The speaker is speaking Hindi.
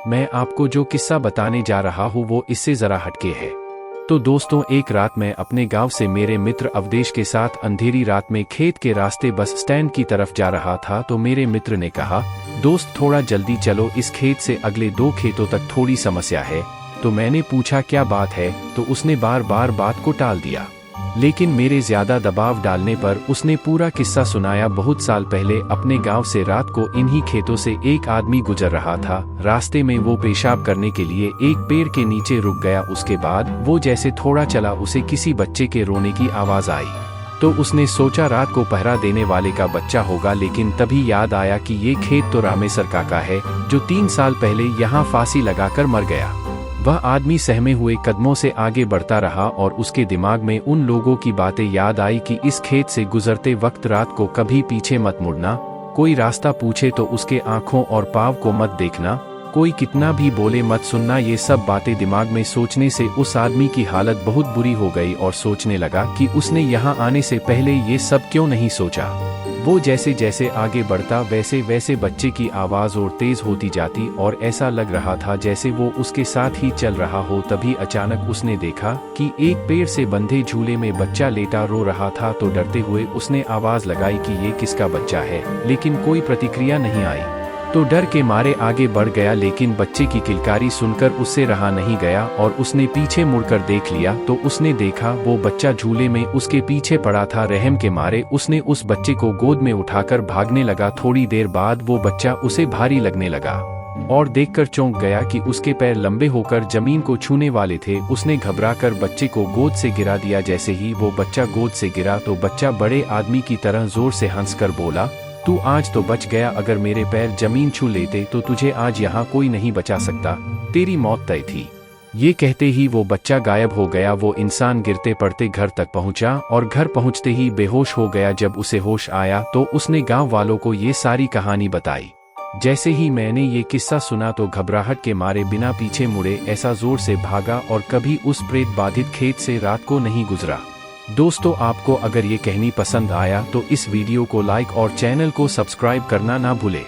मैं आपको जो किस्सा बताने जा रहा हूँ वो इससे जरा हटके है। तो दोस्तों, एक रात मैं अपने गांव से मेरे मित्र अवधेश के साथ अंधेरी रात में खेत के रास्ते बस स्टैंड की तरफ जा रहा था। तो मेरे मित्र ने कहा, दोस्त थोड़ा जल्दी चलो, इस खेत से अगले 2 खेतों तक थोड़ी समस्या है। तो मैंने पूछा क्या बात है, तो उसने बार बार बात को टाल दिया। लेकिन मेरे ज्यादा दबाव डालने पर उसने पूरा किस्सा सुनाया। बहुत साल पहले अपने गांव से रात को इन्हीं खेतों से एक आदमी गुजर रहा था। रास्ते में वो पेशाब करने के लिए एक पेड़ के नीचे रुक गया। उसके बाद वो जैसे थोड़ा चला, उसे किसी बच्चे के रोने की आवाज आई। तो उसने सोचा रात को पहरा देने वाले का बच्चा होगा। लेकिन तभी याद आया कि ये खेत तो रामेसर काका है, जो 3 साल पहले यहाँ फांसी लगाकर मर गया। वह आदमी सहमे हुए कदमों से आगे बढ़ता रहा और उसके दिमाग में उन लोगों की बातें याद आई कि इस खेत से गुजरते वक्त रात को कभी पीछे मत मुड़ना, कोई रास्ता पूछे तो उसके आंखों और पाँव को मत देखना, कोई कितना भी बोले मत सुनना। ये सब बातें दिमाग में सोचने से उस आदमी की हालत बहुत बुरी हो गई और सोचने लगा कि उसने यहाँ आने से पहले ये सब क्यों नहीं सोचा। वो जैसे जैसे आगे बढ़ता वैसे वैसे बच्चे की आवाज़ और तेज होती जाती और ऐसा लग रहा था जैसे वो उसके साथ ही चल रहा हो। तभी अचानक उसने देखा कि एक पेड़ से बंधे झूले में बच्चा लेटा रो रहा था। तो डरते हुए उसने आवाज़ लगाई कि ये किसका बच्चा है, लेकिन कोई प्रतिक्रिया नहीं आई। तो डर के मारे आगे बढ़ गया, लेकिन बच्चे की किलकारी सुनकर उससे रहा नहीं गया और उसने पीछे मुड़कर देख लिया। तो उसने देखा वो बच्चा झूले में उसके पीछे पड़ा था। रहम के मारे उसने उस बच्चे को गोद में उठाकर भागने लगा। थोड़ी देर बाद वो बच्चा उसे भारी लगने लगा और देखकर चौंक गया कि उसके पैर लंबे होकर जमीन को छूने वाले थे। उसने घबराकर बच्चे को गोद से गिरा दिया। जैसे ही वो बच्चा गोद से गिरा तो बच्चा बड़े आदमी की तरह जोर से हंसकर बोला, तू आज तो बच गया, अगर मेरे पैर जमीन छू लेते तो तुझे आज यहाँ कोई नहीं बचा सकता, तेरी मौत तय थी। ये कहते ही वो बच्चा गायब हो गया। वो इंसान गिरते पड़ते घर तक पहुँचा और घर पहुँचते ही बेहोश हो गया। जब उसे होश आया तो उसने गांव वालों को ये सारी कहानी बताई। जैसे ही मैंने ये किस्सा सुना तो घबराहट के मारे बिना पीछे मुड़े ऐसा जोर से भागा और कभी उस प्रेत बाधित खेत से रात को नहीं गुजरा। दोस्तों, आपको अगर ये कहानी पसंद आया तो इस वीडियो को लाइक और चैनल को सब्सक्राइब करना ना भूले।